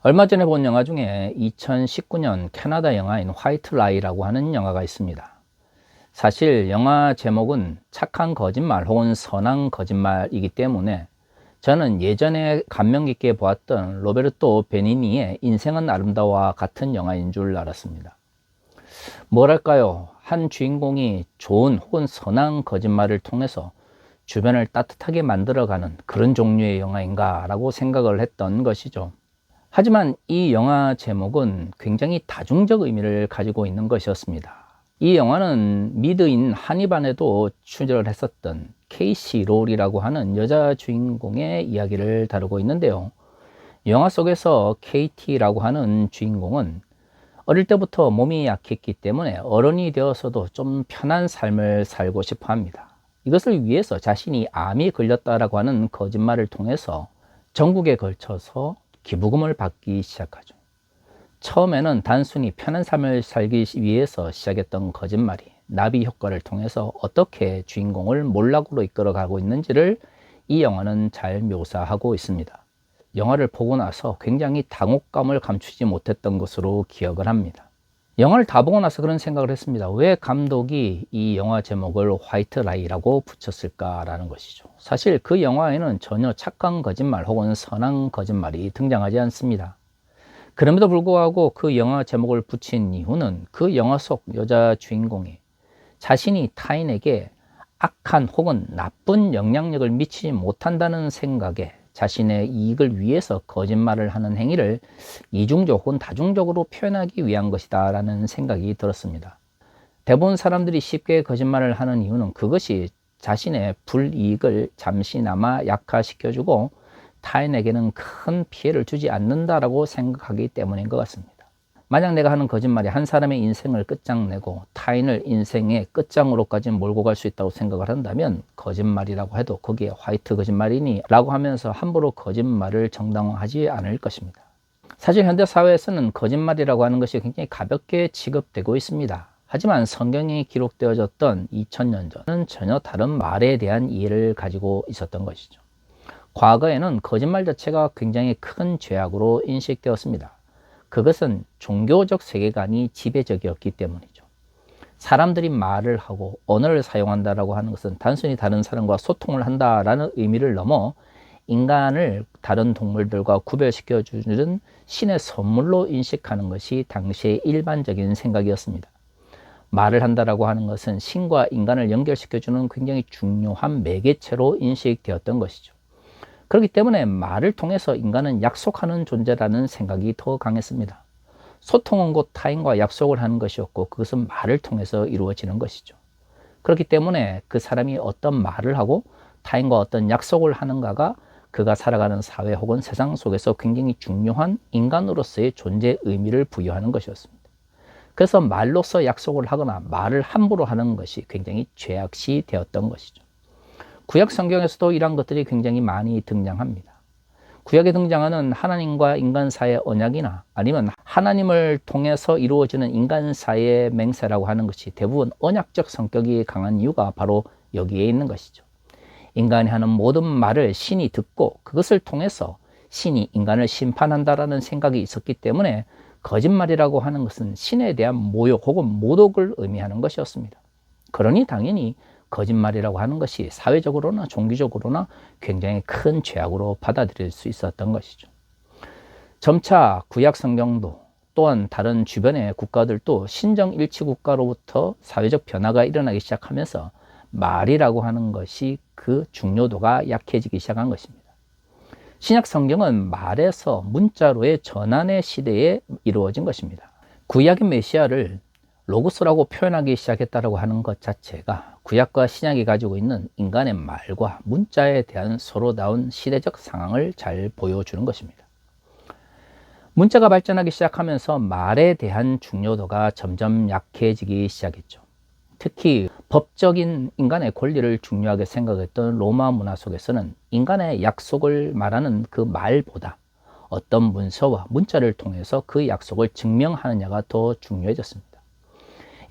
얼마 전에 본 영화 중에 2019년 캐나다 영화인 화이트 라이라고 하는 영화가 있습니다. 사실 영화 제목은 착한 거짓말 혹은 선한 거짓말이기 때문에 저는 예전에 감명 깊게 보았던 로베르토 베니니의 인생은 아름다워와 같은 영화인 줄 알았습니다. 뭐랄까요, 한 주인공이 좋은 혹은 선한 거짓말을 통해서 주변을 따뜻하게 만들어가는 그런 종류의 영화인가 라고 생각을 했던 것이죠. 하지만 이 영화 제목은 굉장히 다중적 의미를 가지고 있는 것이었습니다. 이 영화는 미드인 한니발에도 출연을 했었던 케이시 롤이라고 하는 여자 주인공의 이야기를 다루고 있는데요. 영화 속에서 KT라고 하는 주인공은 어릴 때부터 몸이 약했기 때문에 어른이 되어서도 좀 편한 삶을 살고 싶어 합니다. 이것을 위해서 자신이 암이 걸렸다라고 하는 거짓말을 통해서 전국에 걸쳐서 기부금을 받기 시작하죠. 처음에는 단순히 편한 삶을 살기 위해서 시작했던 거짓말이 나비 효과를 통해서 어떻게 주인공을 몰락으로 이끌어가고 있는지를 이 영화는 잘 묘사하고 있습니다. 영화를 보고 나서 굉장히 당혹감을 감추지 못했던 것으로 기억을 합니다. 영화를 다 보고 나서 그런 생각을 했습니다. 왜 감독이 이 영화 제목을 화이트 라이라고 붙였을까라는 것이죠. 사실 그 영화에는 전혀 착한 거짓말 혹은 선한 거짓말이 등장하지 않습니다. 그럼에도 불구하고 그 영화 제목을 붙인 이유는 그 영화 속 여자 주인공이 자신이 타인에게 악한 혹은 나쁜 영향력을 미치지 못한다는 생각에 자신의 이익을 위해서 거짓말을 하는 행위를 이중적 혹은 다중적으로 표현하기 위한 것이다 라는 생각이 들었습니다. 대부분 사람들이 쉽게 거짓말을 하는 이유는 그것이 자신의 불이익을 잠시나마 약화시켜주고 타인에게는 큰 피해를 주지 않는다라고 생각하기 때문인 것 같습니다. 만약 내가 하는 거짓말이 한 사람의 인생을 끝장내고 타인을 인생의 끝장으로까지 몰고 갈 수 있다고 생각을 한다면 거짓말이라고 해도 거기에 화이트 거짓말이니? 라고 하면서 함부로 거짓말을 정당화하지 않을 것입니다. 사실 현대 사회에서는 거짓말이라고 하는 것이 굉장히 가볍게 취급되고 있습니다. 하지만 성경에 기록되어졌던 2000년 전은 전혀 다른 말에 대한 이해를 가지고 있었던 것이죠. 과거에는 거짓말 자체가 굉장히 큰 죄악으로 인식되었습니다. 그것은 종교적 세계관이 지배적이었기 때문이죠. 사람들이 말을 하고 언어를 사용한다라고 하는 것은 단순히 다른 사람과 소통을 한다라는 의미를 넘어 인간을 다른 동물들과 구별시켜 주는 신의 선물로 인식하는 것이 당시의 일반적인 생각이었습니다. 말을 한다라고 하는 것은 신과 인간을 연결시켜주는 굉장히 중요한 매개체로 인식되었던 것이죠. 그렇기 때문에 말을 통해서 인간은 약속하는 존재라는 생각이 더 강했습니다. 소통은 곧 타인과 약속을 하는 것이었고 그것은 말을 통해서 이루어지는 것이죠. 그렇기 때문에 그 사람이 어떤 말을 하고 타인과 어떤 약속을 하는가가 그가 살아가는 사회 혹은 세상 속에서 굉장히 중요한 인간으로서의 존재 의미를 부여하는 것이었습니다. 그래서 말로서 약속을 하거나 말을 함부로 하는 것이 굉장히 죄악시 되었던 것이죠. 구약 성경에서도 이러한 것들이 굉장히 많이 등장합니다. 구약에 등장하는 하나님과 인간 사이의 언약이나 아니면 하나님을 통해서 이루어지는 인간 사이의 맹세라고 하는 것이 대부분 언약적 성격이 강한 이유가 바로 여기에 있는 것이죠. 인간이 하는 모든 말을 신이 듣고 그것을 통해서 신이 인간을 심판한다라는 생각이 있었기 때문에 거짓말이라고 하는 것은 신에 대한 모욕 혹은 모독을 의미하는 것이었습니다. 그러니 당연히 거짓말이라고 하는 것이 사회적으로나 종교적으로나 굉장히 큰 죄악으로 받아들일 수 있었던 것이죠. 점차 구약 성경도 또한 다른 주변의 국가들도 신정일치 국가로부터 사회적 변화가 일어나기 시작하면서 말이라고 하는 것이 그 중요도가 약해지기 시작한 것입니다. 신약 성경은 말에서 문자로의 전환의 시대에 이루어진 것입니다. 구약의 메시아를 로고스라고 표현하기 시작했다고 하는 것 자체가 구약과 신약이 가지고 있는 인간의 말과 문자에 대한 서로다운 시대적 상황을 잘 보여주는 것입니다. 문자가 발전하기 시작하면서 말에 대한 중요도가 점점 약해지기 시작했죠. 특히 법적인 인간의 권리를 중요하게 생각했던 로마 문화 속에서는 인간의 약속을 말하는 그 말보다 어떤 문서와 문자를 통해서 그 약속을 증명하느냐가 더 중요해졌습니다.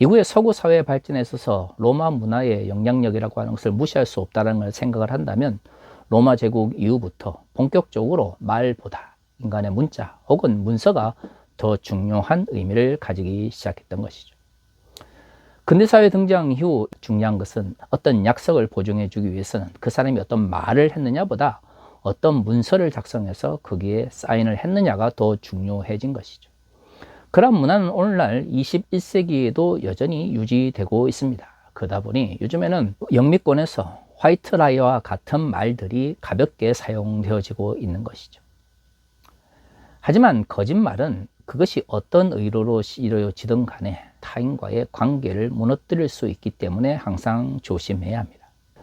이후에 서구 사회의 발전에 있어서 로마 문화의 영향력이라고 하는 것을 무시할 수 없다는 걸 생각을 한다면 로마 제국 이후부터 본격적으로 말보다 인간의 문자 혹은 문서가 더 중요한 의미를 가지기 시작했던 것이죠. 근대사회 등장 이후 중요한 것은 어떤 약속을 보증해 주기 위해서는 그 사람이 어떤 말을 했느냐보다 어떤 문서를 작성해서 거기에 사인을 했느냐가 더 중요해진 것이죠. 그런 문화는 오늘날 21세기에도 여전히 유지되고 있습니다. 그러다 보니 요즘에는 영미권에서 화이트 라이와 같은 말들이 가볍게 사용되어지고 있는 것이죠. 하지만 거짓말은 그것이 어떤 의도로 이루어지든 간에 타인과의 관계를 무너뜨릴 수 있기 때문에 항상 조심해야 합니다.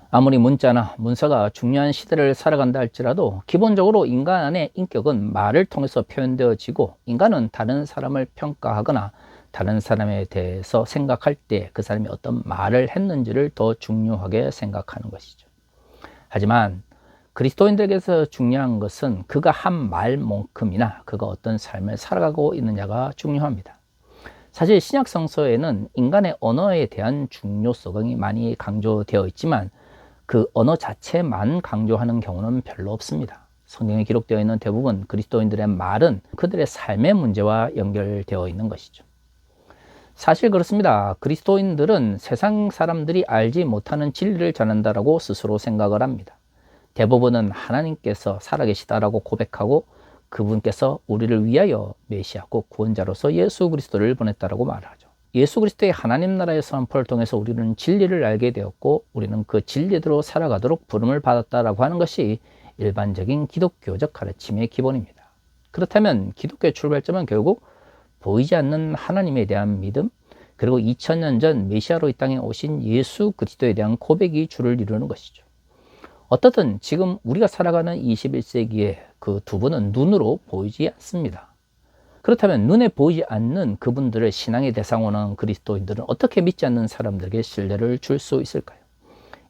아무리 문자나 문서가 중요한 시대를 살아간다 할지라도 기본적으로 인간 안의 인격은 말을 통해서 표현되어지고, 인간은 다른 사람을 평가하거나 다른 사람에 대해서 생각할 때 그 사람이 어떤 말을 했는지를 더 중요하게 생각하는 것이죠. 하지만 그리스도인들에게서 중요한 것은 그가 한 말만큼이나 그가 어떤 삶을 살아가고 있느냐가 중요합니다. 사실 신약 성서에는 인간의 언어에 대한 중요성이 많이 강조되어 있지만 그 언어 자체만 강조하는 경우는 별로 없습니다. 성경에 기록되어 있는 대부분 그리스도인들의 말은 그들의 삶의 문제와 연결되어 있는 것이죠. 사실 그렇습니다. 그리스도인들은 세상 사람들이 알지 못하는 진리를 전한다라고 스스로 생각을 합니다. 대부분은 하나님께서 살아계시다라고 고백하고 그분께서 우리를 위하여 메시아고 구원자로서 예수 그리스도를 보냈다라고 말하죠. 예수 그리스도의 하나님 나라의 선포를 통해서 우리는 진리를 알게 되었고 우리는 그 진리대로 살아가도록 부름을 받았다라고 하는 것이 일반적인 기독교적 가르침의 기본입니다. 그렇다면 기독교의 출발점은 결국 보이지 않는 하나님에 대한 믿음, 그리고 2000년 전 메시아로 이 땅에 오신 예수 그리스도에 대한 고백이 주를 이루는 것이죠. 어떻든 지금 우리가 살아가는 21세기에 그 두 분은 눈으로 보이지 않습니다. 그렇다면 눈에 보이지 않는 그분들의 신앙의 대상으로는 그리스도인들은 어떻게 믿지 않는 사람들에게 신뢰를 줄 수 있을까요?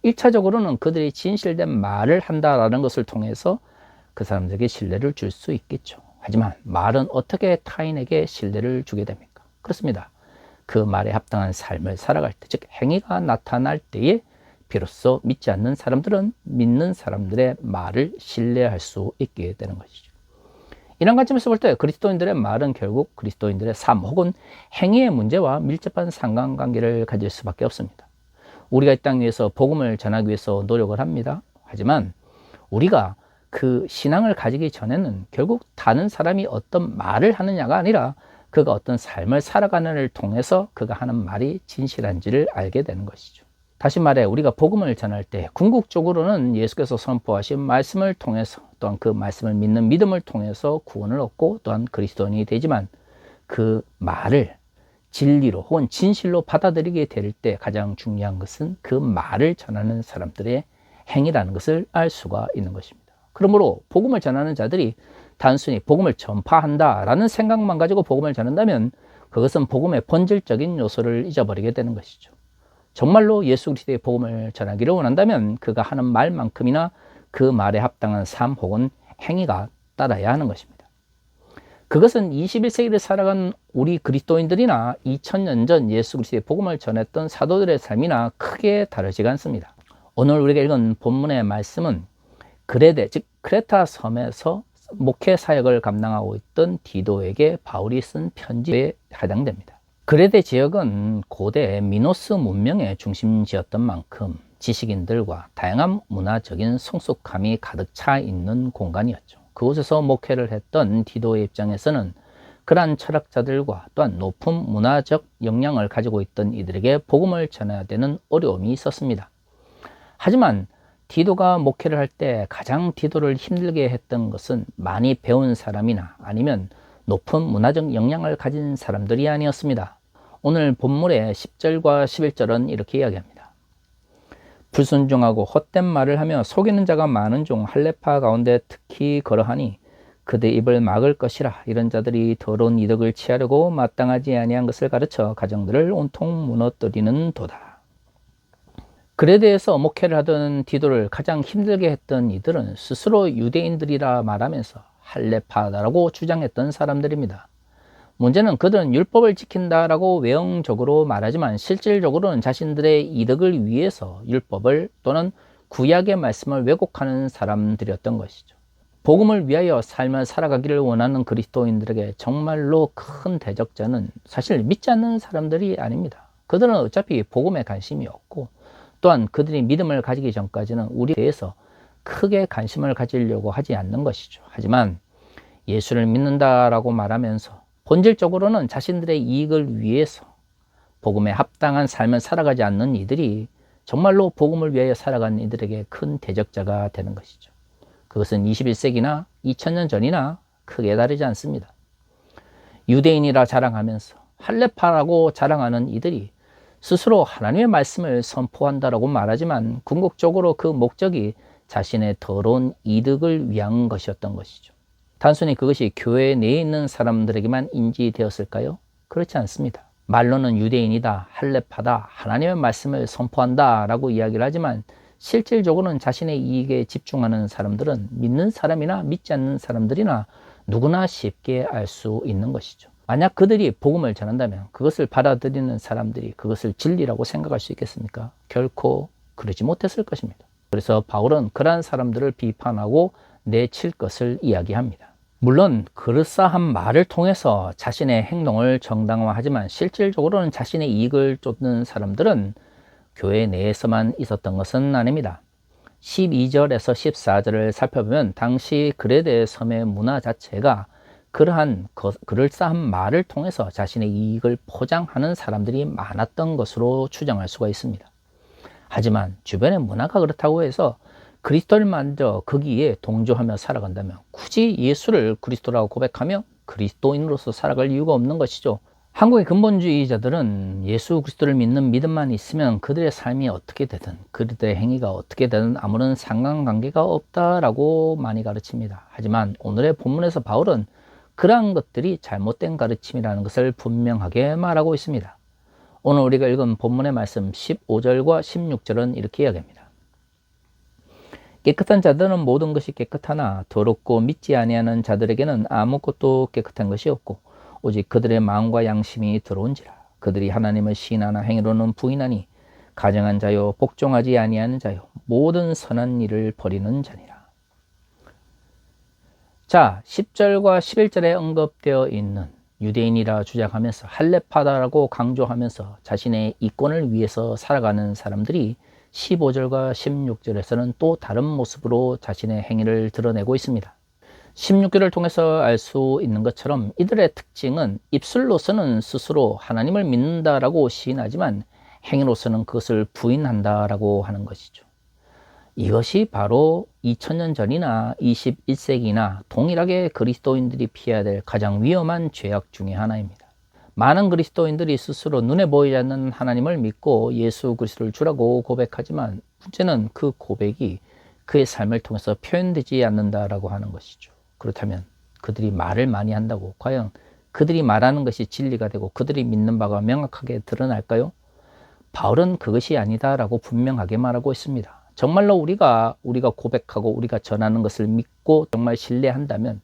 1차적으로는 그들이 진실된 말을 한다라는 것을 통해서 그 사람들에게 신뢰를 줄 수 있겠죠. 하지만 말은 어떻게 타인에게 신뢰를 주게 됩니까? 그렇습니다. 그 말에 합당한 삶을 살아갈 때, 즉 행위가 나타날 때에 비로소 믿지 않는 사람들은 믿는 사람들의 말을 신뢰할 수 있게 되는 것이죠. 이런 관점에서 볼 때 그리스도인들의 말은 결국 그리스도인들의 삶 혹은 행위의 문제와 밀접한 상관관계를 가질 수밖에 없습니다. 우리가 이 땅 위에서 복음을 전하기 위해서 노력을 합니다. 하지만 우리가 그 신앙을 가지기 전에는 결국 다른 사람이 어떤 말을 하느냐가 아니라 그가 어떤 삶을 살아가는를 통해서 그가 하는 말이 진실한지를 알게 되는 것이죠. 다시 말해 우리가 복음을 전할 때 궁극적으로는 예수께서 선포하신 말씀을 통해서 또한 그 말씀을 믿는 믿음을 통해서 구원을 얻고 또한 그리스도인이 되지만 그 말을 진리로 혹은 진실로 받아들이게 될 때 가장 중요한 것은 그 말을 전하는 사람들의 행위라는 것을 알 수가 있는 것입니다. 그러므로 복음을 전하는 자들이 단순히 복음을 전파한다라는 생각만 가지고 복음을 전한다면 그것은 복음의 본질적인 요소를 잊어버리게 되는 것이죠. 정말로 예수 그리스도의 복음을 전하기를 원한다면 그가 하는 말만큼이나 그 말에 합당한 삶 혹은 행위가 따라야 하는 것입니다. 그것은 21세기를 살아간 우리 그리스도인들이나 2000년 전 예수 그리스도의 복음을 전했던 사도들의 삶이나 크게 다르지가 않습니다. 오늘 우리가 읽은 본문의 말씀은 그레데, 즉 크레타 섬에서 목회 사역을 감당하고 있던 디도에게 바울이 쓴 편지에 해당됩니다. 그레데 지역은 고대 미노스 문명의 중심지였던 만큼 지식인들과 다양한 문화적인 성숙함이 가득 차 있는 공간이었죠. 그곳에서 목회를 했던 디도의 입장에서는 그러한 철학자들과 또한 높은 문화적 역량을 가지고 있던 이들에게 복음을 전해야 되는 어려움이 있었습니다. 하지만 디도가 목회를 할 때 가장 디도를 힘들게 했던 것은 많이 배운 사람이나 아니면 높은 문화적 역량을 가진 사람들이 아니었습니다. 오늘 본문의 10절과 11절은 이렇게 이야기합니다. 불순종하고 헛된 말을 하며 속이는 자가 많은 종 할례파 가운데 특히 그러하니 그들 입을 막을 것이라. 이런 자들이 더러운 이득을 취하려고 마땅하지 아니한 것을 가르쳐 가정들을 온통 무너뜨리는 도다. 그레데에서 목회를 하던 디도를 가장 힘들게 했던 이들은 스스로 유대인들이라 말하면서 할례파다라고 주장했던 사람들입니다. 문제는 그들은 율법을 지킨다라고 외형적으로 말하지만 실질적으로는 자신들의 이득을 위해서 율법을 또는 구약의 말씀을 왜곡하는 사람들이었던 것이죠. 복음을 위하여 삶을 살아가기를 원하는 그리스도인들에게 정말로 큰 대적자는 사실 믿지 않는 사람들이 아닙니다. 그들은 어차피 복음에 관심이 없고, 또한 그들이 믿음을 가지기 전까지는 우리에 대해서 크게 관심을 가지려고 하지 않는 것이죠. 하지만 예수를 믿는다라고 말하면서 본질적으로는 자신들의 이익을 위해서 복음에 합당한 삶을 살아가지 않는 이들이 정말로 복음을 위하여 살아가는 이들에게 큰 대적자가 되는 것이죠. 그것은 21세기나 2000년 전이나 크게 다르지 않습니다. 유대인이라 자랑하면서 할례파라고 자랑하는 이들이 스스로 하나님의 말씀을 선포한다라고 말하지만 궁극적으로 그 목적이 자신의 더러운 이득을 위한 것이었던 것이죠. 단순히 그것이 교회 내에 있는 사람들에게만 인지되었을까요? 그렇지 않습니다. 말로는 유대인이다, 할례파다, 하나님의 말씀을 선포한다 라고 이야기를 하지만 실질적으로는 자신의 이익에 집중하는 사람들은 믿는 사람이나 믿지 않는 사람들이나 누구나 쉽게 알 수 있는 것이죠. 만약 그들이 복음을 전한다면 그것을 받아들이는 사람들이 그것을 진리라고 생각할 수 있겠습니까? 결코 그러지 못했을 것입니다. 그래서 바울은 그러한 사람들을 비판하고 내칠 것을 이야기합니다. 물론 그럴싸한 말을 통해서 자신의 행동을 정당화하지만 실질적으로는 자신의 이익을 쫓는 사람들은 교회 내에서만 있었던 것은 아닙니다. 12절에서 14절을 살펴보면 당시 그레데 섬의 문화 자체가 그러한 그럴싸한 말을 통해서 자신의 이익을 포장하는 사람들이 많았던 것으로 추정할 수가 있습니다. 하지만 주변의 문화가 그렇다고 해서 그리스도를 만져 거기에 동조하며 살아간다면 굳이 예수를 그리스도라고 고백하며 그리스도인으로서 살아갈 이유가 없는 것이죠. 한국의 근본주의자들은 예수 그리스도를 믿는 믿음만 있으면 그들의 삶이 어떻게 되든 그들의 행위가 어떻게 되든 아무런 상관관계가 없다라고 많이 가르칩니다. 하지만 오늘의 본문에서 바울은 그러한 것들이 잘못된 가르침이라는 것을 분명하게 말하고 있습니다. 오늘 우리가 읽은 본문의 말씀 15절과 16절은 이렇게 이야기합니다. 깨끗한 자들은 모든 것이 깨끗하나 더럽고 믿지 아니하는 자들에게는 아무것도 깨끗한 것이 없고 오직 그들의 마음과 양심이 더러운지라. 그들이 하나님을 시인하나 행위로는 부인하니 가정한 자요 복종하지 아니하는 자요 모든 선한 일을 버리는 자니라. 자, 10절과 11절에 언급되어 있는 유대인이라 주장하면서 할례파다라고 강조하면서 자신의 이권을 위해서 살아가는 사람들이 15절과 16절에서는 또 다른 모습으로 자신의 행위를 드러내고 있습니다. 16절을 통해서 알 수 있는 것처럼 이들의 특징은 입술로서는 스스로 하나님을 믿는다라고 시인하지만 행위로서는 그것을 부인한다라고 하는 것이죠. 이것이 바로 2000년 전이나 21세기나 동일하게 그리스도인들이 피해야 될 가장 위험한 죄악 중에 하나입니다. 많은 그리스도인들이 스스로 눈에 보이지 않는 하나님을 믿고 예수 그리스도를 주라고 고백하지만 문제는 그 고백이 그의 삶을 통해서 표현되지 않는다라고 하는 것이죠. 그렇다면 그들이 말을 많이 한다고 과연 그들이 말하는 것이 진리가 되고 그들이 믿는 바가 명확하게 드러날까요? 바울은 그것이 아니다라고 분명하게 말하고 있습니다. 정말로 우리가 고백하고 우리가 전하는 것을 믿고 정말 신뢰한다면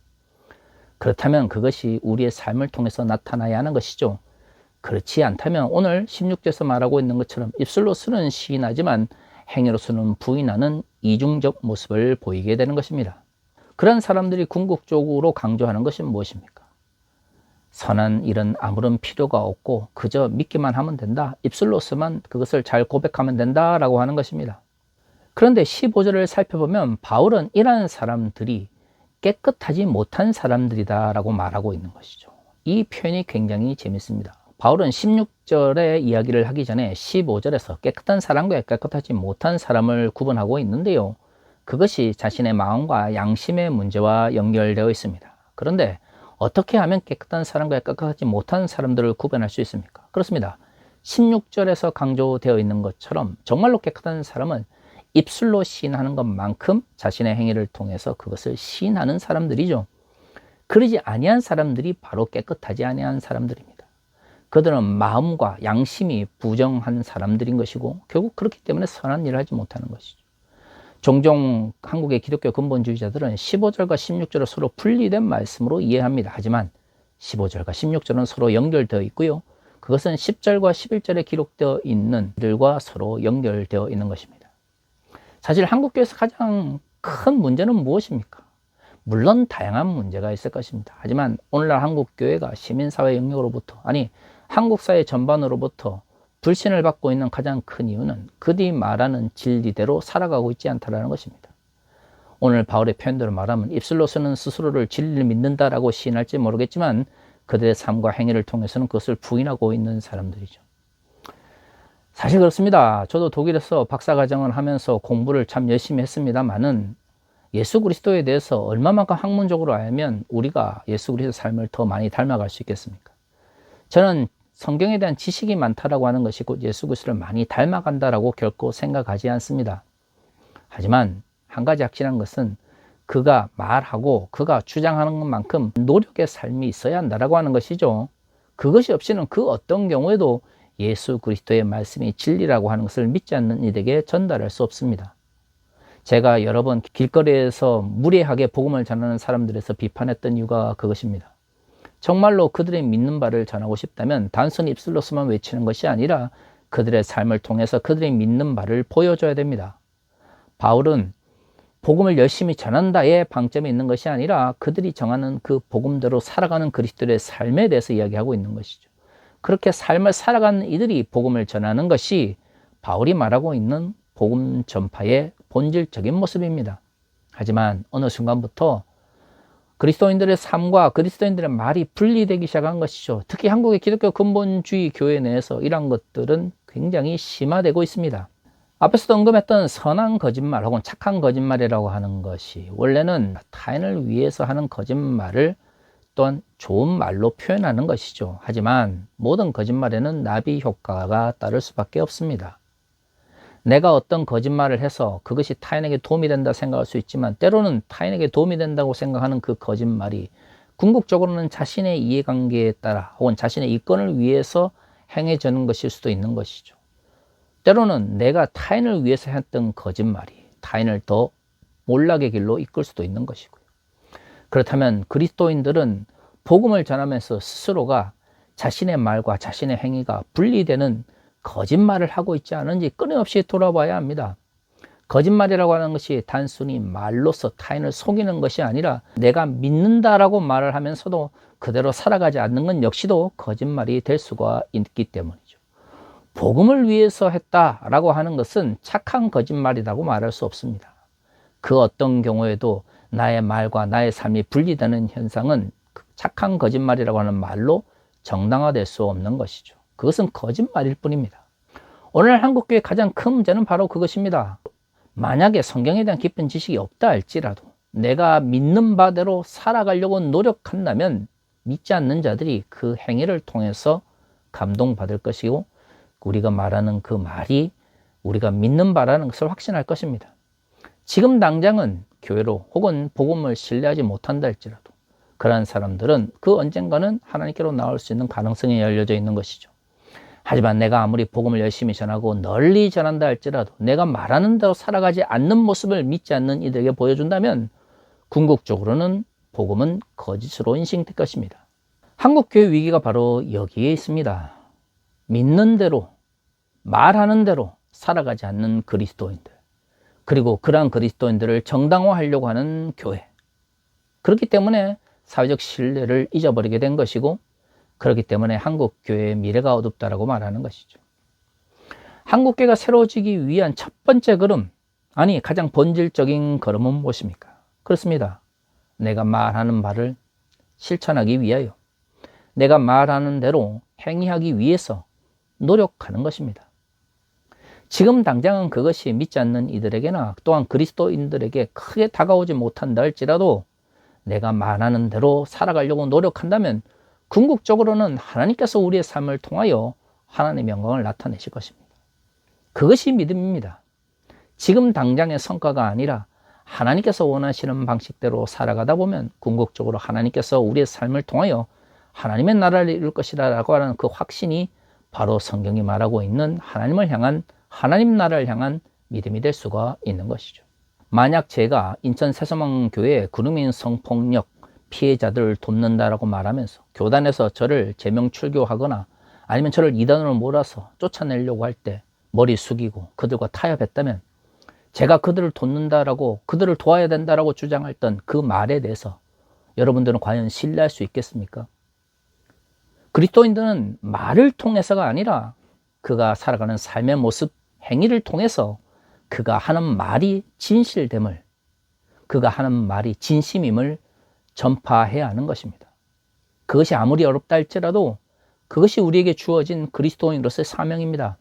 그렇다면 그것이 우리의 삶을 통해서 나타나야 하는 것이죠. 그렇지 않다면 오늘 16절에서 말하고 있는 것처럼 입술로서는 시인하지만 행위로서는 부인하는 이중적 모습을 보이게 되는 것입니다. 그런 사람들이 궁극적으로 강조하는 것은 무엇입니까? 선한 일은 아무런 필요가 없고 그저 믿기만 하면 된다. 입술로서만 그것을 잘 고백하면 된다라고 하는 것입니다. 그런데 15절을 살펴보면 바울은 이러한 사람들이 깨끗하지 못한 사람들이다 라고 말하고 있는 것이죠. 이 표현이 굉장히 재밌습니다. 바울은 16절의 이야기를 하기 전에 15절에서 깨끗한 사람과 깨끗하지 못한 사람을 구분하고 있는데요. 그것이 자신의 마음과 양심의 문제와 연결되어 있습니다. 그런데 어떻게 하면 깨끗한 사람과 깨끗하지 못한 사람들을 구분할 수 있습니까? 그렇습니다. 16절에서 강조되어 있는 것처럼 정말로 깨끗한 사람은 입술로 시인하는 것만큼 자신의 행위를 통해서 그것을 시인하는 사람들이죠. 그러지 아니한 사람들이 바로 깨끗하지 아니한 사람들입니다. 그들은 마음과 양심이 부정한 사람들인 것이고 결국 그렇기 때문에 선한 일을 하지 못하는 것이죠. 종종 한국의 기독교 근본주의자들은 15절과 16절을 서로 분리된 말씀으로 이해합니다. 하지만 15절과 16절은 서로 연결되어 있고요. 그것은 10절과 11절에 기록되어 있는 일들과 서로 연결되어 있는 것입니다. 사실 한국교회에서 가장 큰 문제는 무엇입니까? 물론 다양한 문제가 있을 것입니다. 하지만 오늘날 한국교회가 시민사회 영역으로부터, 아니 한국사회 전반으로부터 불신을 받고 있는 가장 큰 이유는 그들이 말하는 진리대로 살아가고 있지 않다는 것입니다. 오늘 바울의 표현대로 말하면 입술로서는 스스로를 진리를 믿는다라고 시인할지 모르겠지만 그들의 삶과 행위를 통해서는 그것을 부인하고 있는 사람들이죠. 사실 그렇습니다. 저도 독일에서 박사과정을 하면서 공부를 참 열심히 했습니다만은 예수 그리스도에 대해서 얼마만큼 학문적으로 알면 우리가 예수 그리스도의 삶을 더 많이 닮아갈 수 있겠습니까? 저는 성경에 대한 지식이 많다라고 하는 것이 곧 예수 그리스도를 많이 닮아간다라고 결코 생각하지 않습니다. 하지만 한 가지 확실한 것은 그가 말하고 그가 주장하는 것만큼 노력의 삶이 있어야 한다라고 하는 것이죠. 그것이 없이는 그 어떤 경우에도 예수 그리스도의 말씀이 진리라고 하는 것을 믿지 않는 이들에게 전달할 수 없습니다. 제가 여러 번 길거리에서 무례하게 복음을 전하는 사람들에서 비판했던 이유가 그것입니다. 정말로 그들의 믿는 바를 전하고 싶다면 단순히 입술로서만 외치는 것이 아니라 그들의 삶을 통해서 그들의 믿는 바를 보여줘야 됩니다. 바울은 복음을 열심히 전한다의 방점이 있는 것이 아니라 그들이 정하는 그 복음대로 살아가는 그리스도의 삶에 대해서 이야기하고 있는 것이죠. 그렇게 삶을 살아가는 이들이 복음을 전하는 것이 바울이 말하고 있는 복음 전파의 본질적인 모습입니다. 하지만 어느 순간부터 그리스도인들의 삶과 그리스도인들의 말이 분리되기 시작한 것이죠. 특히 한국의 기독교 근본주의 교회 내에서 이러한 것들은 굉장히 심화되고 있습니다. 앞에서도 언급했던 선한 거짓말 혹은 착한 거짓말이라고 하는 것이 원래는 타인을 위해서 하는 거짓말을 또한 좋은 말로 표현하는 것이죠. 하지만 모든 거짓말에는 나비 효과가 따를 수밖에 없습니다. 내가 어떤 거짓말을 해서 그것이 타인에게 도움이 된다 생각할 수 있지만 때로는 타인에게 도움이 된다고 생각하는 그 거짓말이 궁극적으로는 자신의 이해관계에 따라 혹은 자신의 이권을 위해서 행해지는 것일 수도 있는 것이죠. 때로는 내가 타인을 위해서 했던 거짓말이 타인을 더 몰락의 길로 이끌 수도 있는 것이고요. 그렇다면 그리스도인들은 복음을 전하면서 스스로가 자신의 말과 자신의 행위가 분리되는 거짓말을 하고 있지 않은지 끊임없이 돌아봐야 합니다. 거짓말이라고 하는 것이 단순히 말로서 타인을 속이는 것이 아니라 내가 믿는다라고 말을 하면서도 그대로 살아가지 않는 건 역시도 거짓말이 될 수가 있기 때문이죠. 복음을 위해서 했다라고 하는 것은 착한 거짓말이라고 말할 수 없습니다. 그 어떤 경우에도 나의 말과 나의 삶이 분리되는 현상은 착한 거짓말이라고 하는 말로 정당화될 수 없는 것이죠. 그것은 거짓말일 뿐입니다. 오늘 한국교회의 가장 큰 문제는 바로 그것입니다. 만약에 성경에 대한 깊은 지식이 없다 할지라도 내가 믿는 바대로 살아가려고 노력한다면 믿지 않는 자들이 그 행위를 통해서 감동받을 것이고 우리가 말하는 그 말이 우리가 믿는 바라는 것을 확신할 것입니다. 지금 당장은 교회로 혹은 복음을 신뢰하지 못한다 할지라도 그러한 사람들은 그 언젠가는 하나님께로 나올 수 있는 가능성이 열려져 있는 것이죠. 하지만 내가 아무리 복음을 열심히 전하고 널리 전한다 할지라도 내가 말하는 대로 살아가지 않는 모습을 믿지 않는 이들에게 보여준다면 궁극적으로는 복음은 거짓으로 인식될 것입니다. 한국교회 위기가 바로 여기에 있습니다. 믿는 대로 말하는 대로 살아가지 않는 그리스도인들, 그리고 그러한 그리스도인들을 정당화하려고 하는 교회. 그렇기 때문에 사회적 신뢰를 잊어버리게 된 것이고 그렇기 때문에 한국교회의 미래가 어둡다라고 말하는 것이죠. 한국교회가 새로워지기 위한 첫 번째 걸음, 아니 가장 본질적인 걸음은 무엇입니까? 그렇습니다. 내가 말하는 말을 실천하기 위하여 내가 말하는 대로 행위하기 위해서 노력하는 것입니다. 지금 당장은 그것이 믿지 않는 이들에게나 또한 그리스도인들에게 크게 다가오지 못한다 할지라도 내가 말하는 대로 살아가려고 노력한다면 궁극적으로는 하나님께서 우리의 삶을 통하여 하나님의 영광을 나타내실 것입니다. 그것이 믿음입니다. 지금 당장의 성과가 아니라 하나님께서 원하시는 방식대로 살아가다 보면 궁극적으로 하나님께서 우리의 삶을 통하여 하나님의 나라를 이룰 것이다 라고 하는 그 확신이 바로 성경이 말하고 있는 하나님을 향한 하나님 나라를 향한 믿음이 될 수가 있는 것이죠. 만약 제가 인천 새소망교회 구루민 성폭력 피해자들을 돕는다라고 말하면서 교단에서 저를 제명 출교하거나 아니면 저를 이단으로 몰아서 쫓아내려고 할 때 머리 숙이고 그들과 타협했다면 제가 그들을 돕는다라고, 그들을 도와야 된다라고 주장했던 그 말에 대해서 여러분들은 과연 신뢰할 수 있겠습니까? 그리스도인들은 말을 통해서가 아니라 그가 살아가는 삶의 모습, 행위를 통해서 그가 하는 말이 진실됨을, 그가 하는 말이 진심임을 전파해야 하는 것입니다. 그것이 아무리 어렵다 할지라도 그것이 우리에게 주어진 그리스도인으로서의 사명입니다.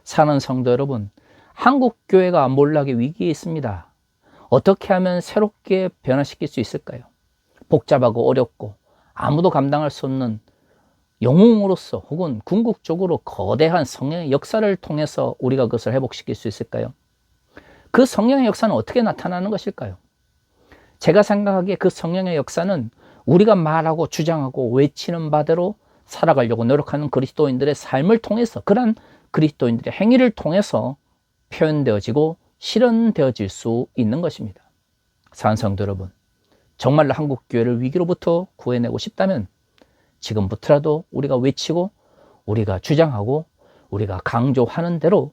사랑하는 성도 여러분, 한국 교회가 몰락의 위기에 있습니다. 어떻게 하면 새롭게 변화시킬 수 있을까요? 복잡하고 어렵고 아무도 감당할 수 없는 영웅으로서 혹은 궁극적으로 거대한 성령의 역사를 통해서 우리가 그것을 회복시킬 수 있을까요? 그 성령의 역사는 어떻게 나타나는 것일까요? 제가 생각하기에 그 성령의 역사는 우리가 말하고 주장하고 외치는 바대로 살아가려고 노력하는 그리스도인들의 삶을 통해서, 그러한 그리스도인들의 행위를 통해서 표현되어지고 실현되어질 수 있는 것입니다. 사랑하는 성도 여러분, 정말로 한국교회를 위기로부터 구해내고 싶다면 지금부터라도 우리가 외치고 우리가 주장하고 우리가 강조하는 대로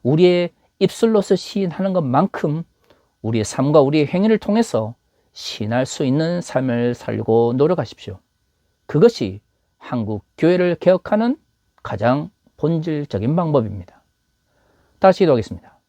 우리의 입술로서 시인하는 것만큼 우리의 삶과 우리의 행위를 통해서 시인할 수 있는 삶을 살고 노력하십시오. 그것이 한국 교회를 개혁하는 가장 본질적인 방법입니다. 다시 기도하겠습니다.